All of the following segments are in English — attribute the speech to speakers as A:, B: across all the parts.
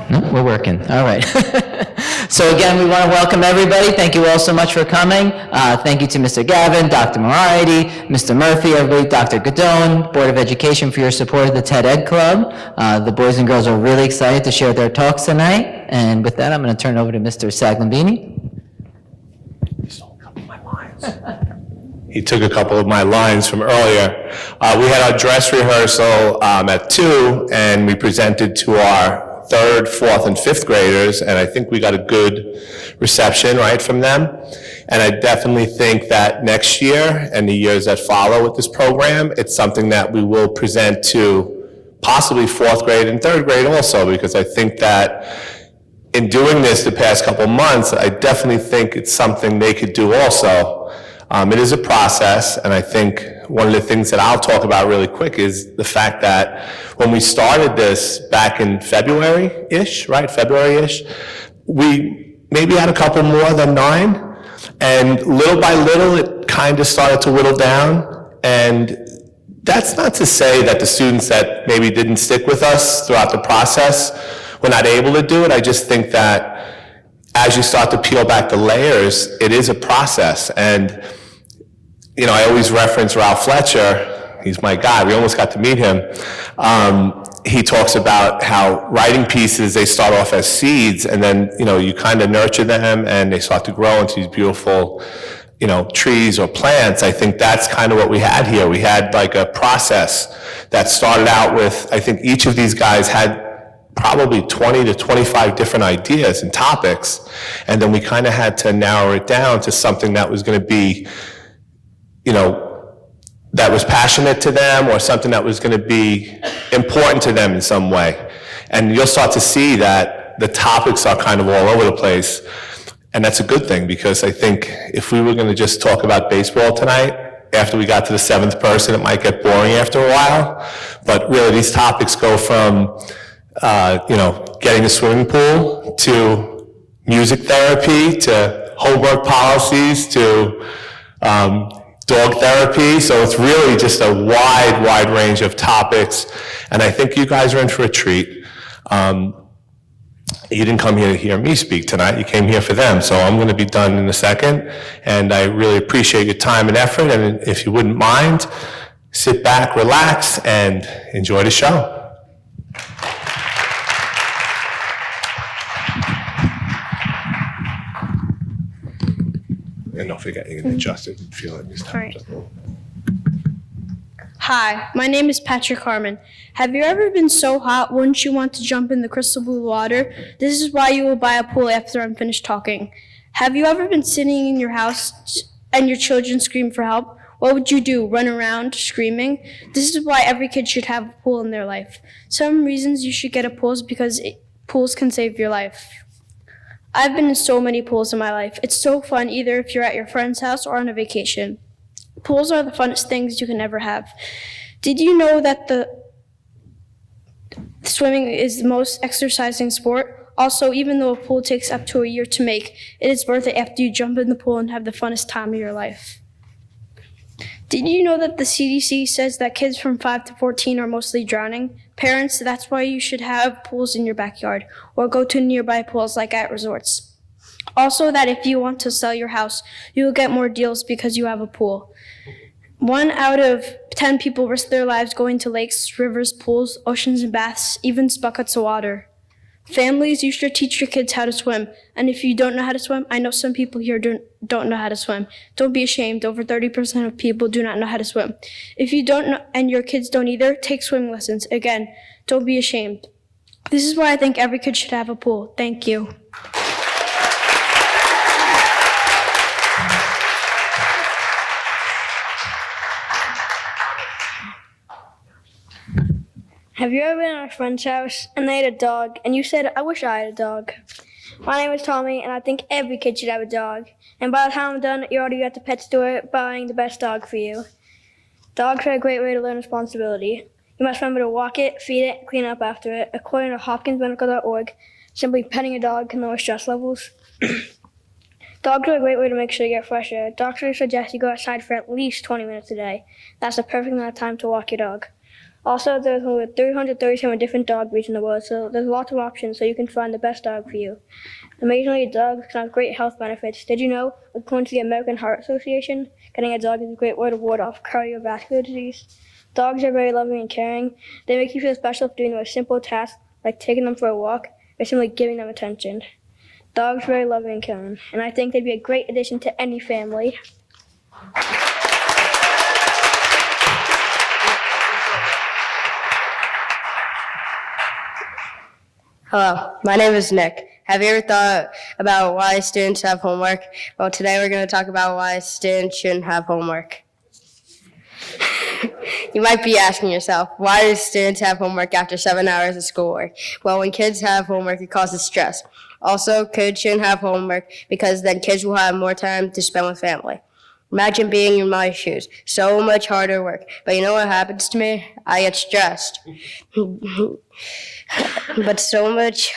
A: No, we're working. All right. So again, we want to welcome everybody. Thank you all so much for coming. Thank you to Mr. Gavin, Dr. Moriarty, Mr. Murphy, everybody, Dr. Godone, Board of Education for your support of the TED Ed Club. The boys and girls are really excited to share their talks tonight. And with that, I'm going to turn it over to Mr. Saglambini.
B: He took a couple of my lines from earlier. We had our dress rehearsal at 2, and we presented to our 3rd, 4th, and 5th graders, and I think we got a good reception, right, from them. And I definitely think that next year and the years that follow with this program, it's something that we will present to possibly 4th grade and 3rd grade also, because I think that in doing this the past couple months, I definitely think it's something they could do also. It is a process, and I think one of the things that I'll talk about really quick is the fact that when we started this back in February-ish, right, February-ish, we maybe had a couple more than 9, and little by little it kind of started to whittle down, and that's not to say that the students that maybe didn't stick with us throughout the process were not able to do it. I just think that as you start to peel back the layers, it is a process. And, you know, I always reference Ralph Fletcher. He's my guy. We almost got to meet him. He talks about how writing pieces, they start off as seeds, and then, you know, you kind of nurture them, and they start to grow into these beautiful, you know, trees or plants. I think that's kind of what we had here. We had like a process that started out with, I think each of these guys had probably 20 to 25 different ideas and topics, and then we kind of had to narrow it down to something that was going to be, you know, that was passionate to them, or something that was going to be important to them in some way. And you'll start to see that the topics are kind of all over the place, and that's a good thing, because I think if we were going to just talk about baseball tonight, after we got to the 7th person, it might get boring after a while. But really, these topics go from you know, getting a swimming pool, to music therapy, to homework policies, to dog therapy. So it's really just a wide range of topics. And I think you guys are in for a treat. You didn't come here to hear me speak tonight. You came here for them. So I'm going to be done in a second. And I really appreciate your time and effort. And if you wouldn't mind, sit back, relax, and enjoy the show. And don't forget, you can adjust it and feel it this time.
C: Right. Hi, my name is Patrick Harmon. Have you ever been so hot, wouldn't you want to jump in the crystal blue water? This is why you will buy a pool after I'm finished talking. Have you ever been sitting in your house and your children scream for help? What would you do? Run around screaming? This is why every kid should have a pool in their life. Some reasons you should get a pool is because pools can save your life. I've been in so many pools in my life. It's so fun, either if you're at your friend's house or on a vacation. Pools are the funnest things you can ever have. Did you know that swimming is the most exercising sport? Also, even though a pool takes up to a year to make, it is worth it after you jump in the pool and have the funnest time of your life. Did you know that the CDC says that kids from 5 to 14 are mostly drowning? Parents, that's why you should have pools in your backyard or go to nearby pools like at resorts. Also, that if you want to sell your house, you will get more deals because you have a pool. 1 out of 10 people risk their lives going to lakes, rivers, pools, oceans, and baths, even buckets of water. Families, you should teach your kids how to swim. And if you don't know how to swim, I know some people here don't know how to swim. Don't be ashamed. Over 30% of people do not know how to swim. If you don't know, and your kids don't either, take swimming lessons. Again, don't be ashamed. This is why I think every kid should have a pool. Thank you.
D: Have you ever been at a friend's house and they had a dog and you said, I wish I had a dog? My name is Tommy and I think every kid should have a dog. And by the time I'm done, you're already at the pet store buying the best dog for you. Dogs are a great way to learn responsibility. You must remember to walk it, feed it, clean up after it. According to HopkinsMedical.org, simply petting a dog can lower stress levels. Dogs are a great way to make sure you get fresh air. Doctors suggest you go outside for at least 20 minutes a day. That's the perfect amount of time to walk your dog. Also, there's over 337 different dog breeds in the world, so there's lots of options so you can find the best dog for you. Amazingly, dogs can have great health benefits. Did you know, according to the American Heart Association, getting a dog is a great way to ward off cardiovascular disease? Dogs are very loving and caring. They make you feel special for doing the most simple tasks, like taking them for a walk or simply giving them attention. Dogs are very loving and caring, and I think they'd be a great addition to any family.
E: Hello, my name is Nick. Have you ever thought about why students have homework? Well, today we're going to talk about why students shouldn't have homework. You might be asking yourself, why do students have homework after 7 hours of schoolwork? Well, when kids have homework, it causes stress. Also, kids shouldn't have homework because then kids will have more time to spend with family. Imagine being in my shoes. So much harder work. But you know what happens to me? I get stressed. But so much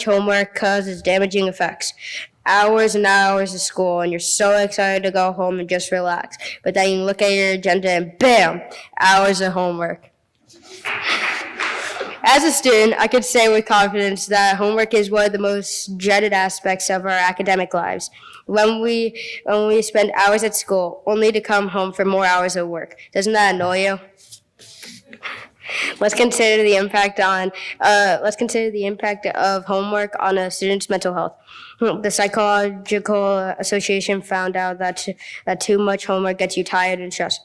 E: homework causes damaging effects. Hours and hours of school, and you're so excited to go home and just relax. But then you look at your agenda and bam, hours of homework. As a student, I could say with confidence that homework is one of the most dreaded aspects of our academic lives. When we spend hours at school, only to come home for more hours of work. Doesn't that annoy you? Let's consider the impact of homework on a student's mental health. The Psychological Association found out that too much homework gets you tired and stressed.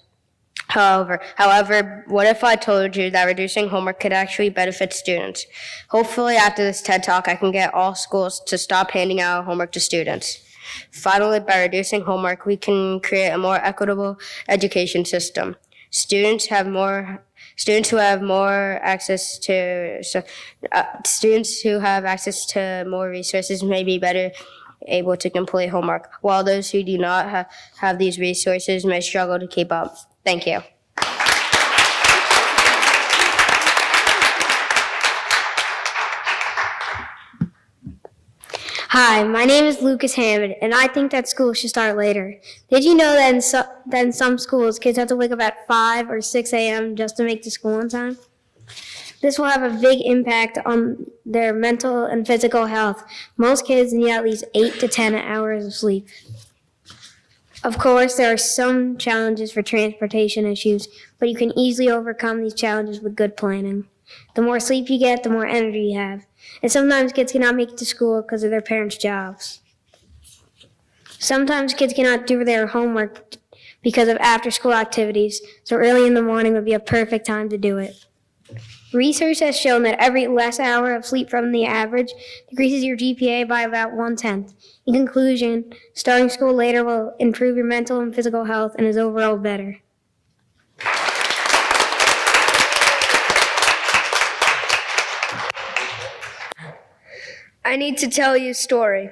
E: However, what if I told you that reducing homework could actually benefit students? Hopefully, after this TED Talk, I can get all schools to stop handing out homework to students. Finally, by reducing homework, we can create a more equitable education system. Students who have access to more resources may be better able to complete homework, while those who do not have these resources may struggle to keep up. Thank you.
F: Hi, my name is Lucas Hammond, and I think that school should start later. Did you know that in some schools, kids have to wake up at 5 or 6 a.m. just to make the school on time? This will have a big impact on their mental and physical health. Most kids need at least 8 to 10 hours of sleep. Of course, there are some challenges for transportation issues, but you can easily overcome these challenges with good planning. The more sleep you get, the more energy you have. And sometimes kids cannot make it to school because of their parents' jobs. Sometimes kids cannot do their homework because of after-school activities, so early in the morning would be a perfect time to do it. Research has shown that every less hour of sleep from the average decreases your GPA by about 1/10. In conclusion, starting school later will improve your mental and physical health and is overall better.
C: I need to tell you a story.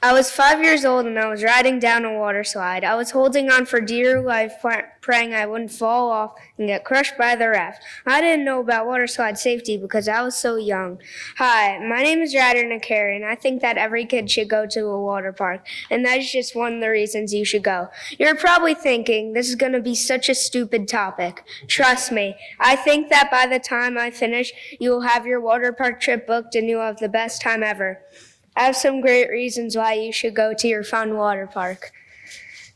C: I was 5 years old and I was riding down a water slide. I was holding on for dear life, praying I wouldn't fall off and get crushed by the raft. I didn't know about water slide safety because I was so young. Hi, my name is Ryder Nakari, and I think that every kid should go to a water park, and that is just one of the reasons you should go. You're probably thinking, this is going to be such a stupid topic. Trust me, I think that by the time I finish, you will have your water park trip booked and you'll have the best time ever. I have some great reasons why you should go to your fun water park.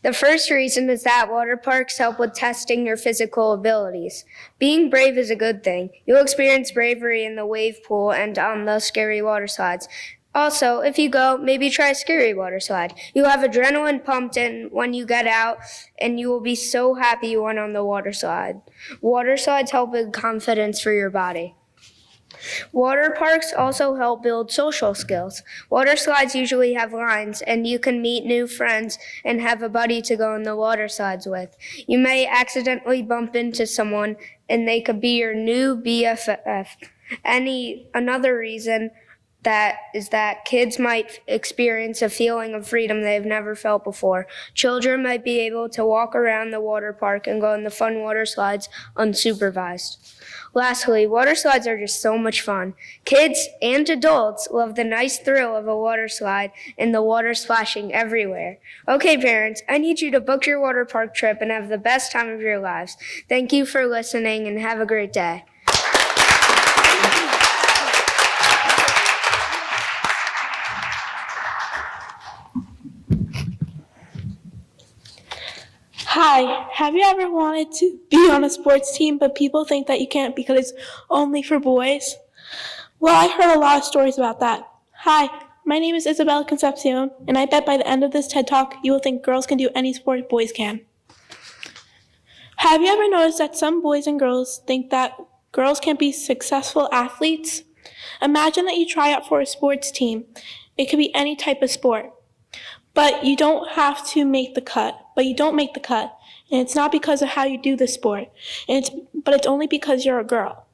C: The first reason is that water parks help with testing your physical abilities. Being brave is a good thing. You'll experience bravery in the wave pool and on those scary water slides. Also, if you go, maybe try a scary water slide. You'll have adrenaline pumped in when you get out, and you will be so happy you went on the water slide. Water slides help build confidence for your body. Water parks also help build social skills. Water slides usually have lines, and you can meet new friends and have a buddy to go on the water slides with. You may accidentally bump into someone, and they could be your new BFF. Another reason
D: that kids might experience a feeling of freedom they've never felt before. Children might be able to walk around the water park and go on the fun water slides unsupervised. Lastly, water slides are just so much fun. Kids and adults love the nice thrill of a water slide and the water splashing everywhere. Okay, parents, I need you to book your water park trip and have the best time of your lives. Thank you for listening and have a great day.
G: Hi, have you ever wanted to be on a sports team, but people think that you can't because it's only for boys? Well, I heard a lot of stories about that. Hi, my name is Isabella Concepcion, and I bet by the end of this TED Talk, you will think girls can do any sport boys can. Have you ever noticed that some boys and girls think that girls can't be successful athletes? Imagine that you try out for a sports team. It could be any type of sport. But you don't have to make the cut. But you don't make the cut. And it's not because of how you do the sport. But it's only because you're a girl.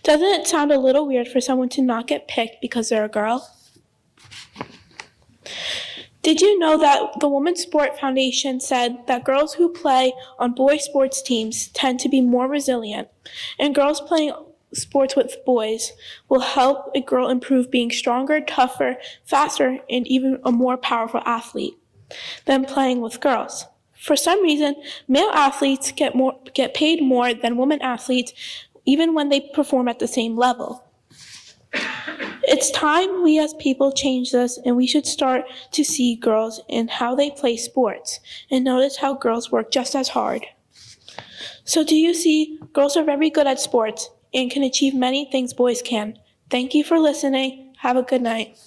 G: Doesn't it sound a little weird for someone to not get picked because they're a girl? Did you know that the Women's Sport Foundation said that girls who play on boys' sports teams tend to be more resilient, and girls playing sports with boys will help a girl improve being stronger, tougher, faster, and even a more powerful athlete than playing with girls. For some reason, male athletes get paid more than women athletes even when they perform at the same level. It's time we as people change this, and we should start to see girls in how they play sports and notice how girls work just as hard. So do you see, girls are very good at sports and can achieve many things boys can. Thank you for listening. Have a good night.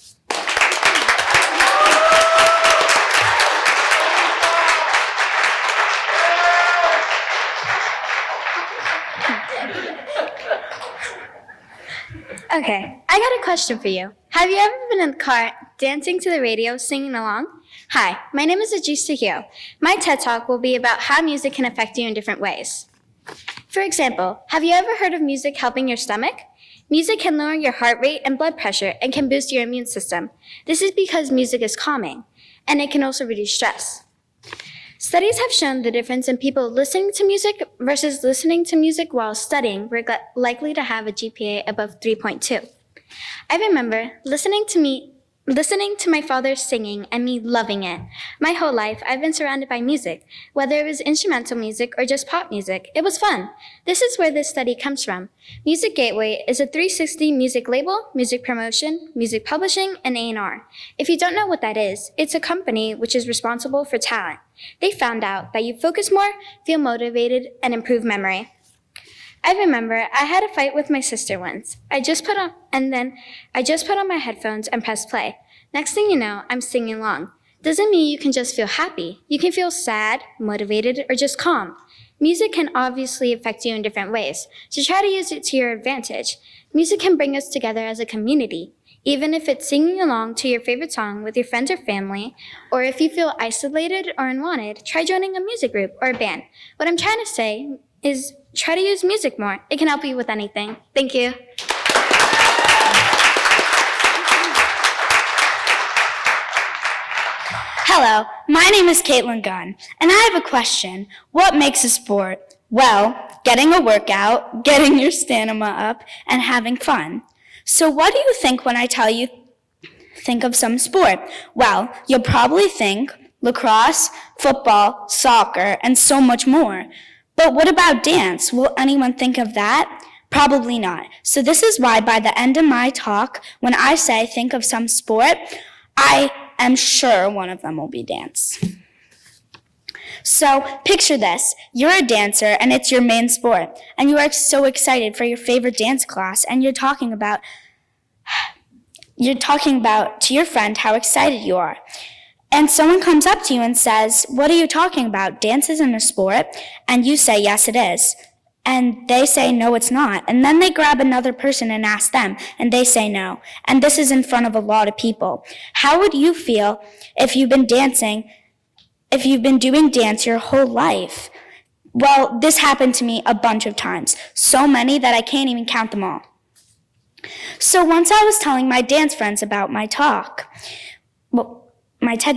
H: Okay, I got a question for you. Have you ever been in the car dancing to the radio, singing along? Hi, my name is Ajis Tahil. My TED Talk will be about how music can affect you in different ways. For example, have you ever heard of music helping your stomach? Music can lower your heart rate and blood pressure and can boost your immune system. This is because music is calming, and it can also reduce stress. Studies have shown the difference in people listening to music versus listening to music while studying were likely to have a GPA above 3.2. I remember listening to my father singing and me loving it. My whole life, I've been surrounded by music, whether it was instrumental music or just pop music. It was fun. This is where this study comes from. Music Gateway is a 360 music label, music promotion, music publishing, and A&R. If you don't know what that is, it's a company which is responsible for talent. They found out that you focus more, feel motivated, and improve memory. I remember I had a fight with my sister once. I just put on my headphones and pressed play. Next thing you know, I'm singing along. Doesn't mean you can just feel happy. You can feel sad, motivated, or just calm. Music can obviously affect you in different ways, so try to use it to your advantage. Music can bring us together as a community. Even if it's singing along to your favorite song with your friends or family, or if you feel isolated or unwanted, try joining a music group or a band. What I'm trying to say is try to use music more. It can help you with anything. Thank you.
I: Hello, my name is Caitlin Gunn, and I have a question. What makes a sport? Well, getting a workout, getting your stamina up, and having fun. So what do you think when I tell you think of some sport? Well, you'll probably think lacrosse, football, soccer, and so much more. But what about dance? Will anyone think of that? Probably not. So this is why by the end of my talk, when I say think of some sport, I am sure one of them will be dance. So picture this. You're a dancer and it's your main sport. And you are so excited for your favorite dance class and you're talking about to your friend how excited you are. And someone comes up to you and says, "What are you talking about? Dance isn't a sport." And you say, "Yes, it is." And they say, "No, it's not." And then they grab another person and ask them, and they say no. And this is in front of a lot of people. How would you feel if you've been doing dance your whole life? Well, this happened to me a bunch of times. So many that I can't even count them all. So once I was telling my dance friends about my TED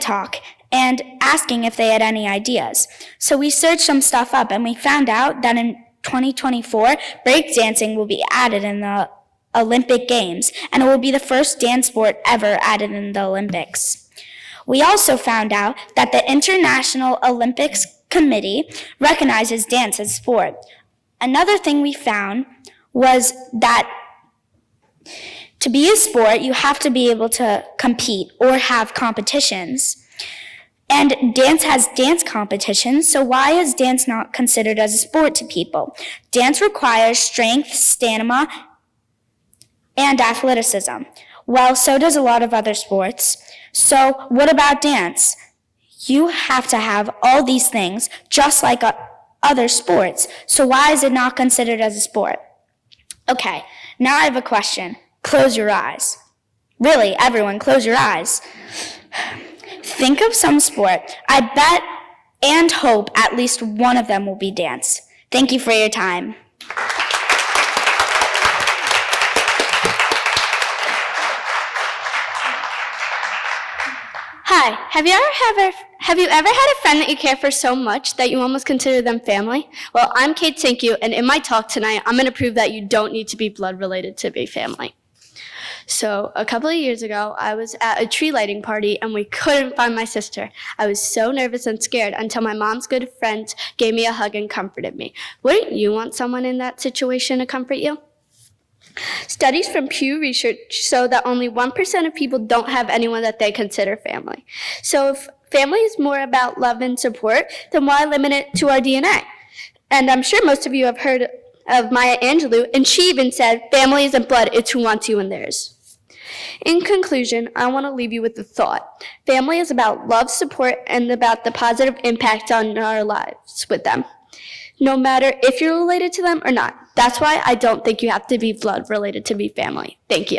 I: Talk, and asking if they had any ideas. So we searched some stuff up and we found out that in 2024, breakdancing will be added in the Olympic Games, and it will be the first dance sport ever added in the Olympics. We also found out that the International Olympics Committee recognizes dance as sport. Another thing we found was that to be a sport, you have to be able to compete or have competitions. And dance has dance competitions, so why is dance not considered as a sport to people? Dance requires strength, stamina, and athleticism. Well, so does a lot of other sports. So what about dance? You have to have all these things, just like other sports. So why is it not considered as a sport? Okay, now I have a question. Close your eyes. Really, everyone, close your eyes. Think of some sport. I bet and hope at least one of them will be dance. Thank you for your time.
H: Hi, have you ever had a friend that you care for so much that you almost consider them family? Well, I'm Kate Sinkyu, and in my talk tonight, I'm going to prove that you don't need to be blood related to be family. So a couple of years ago, I was at a tree lighting party and we couldn't find my sister. I was so nervous and scared until my mom's good friend gave me a hug and comforted me. Wouldn't you want someone in that situation to comfort you? Studies from Pew Research show that only 1% of people don't have anyone that they consider family. So if family is more about love and support, then why limit it to our DNA? And I'm sure most of you have heard of Maya Angelou, and she even said, family isn't blood, it's who wants you and theirs. In conclusion, I want to leave you with the thought. Family is about love, support, and about the positive impact on our lives with them, no matter if you're related to them or not. That's why I don't think you have to be blood related to be family. Thank you.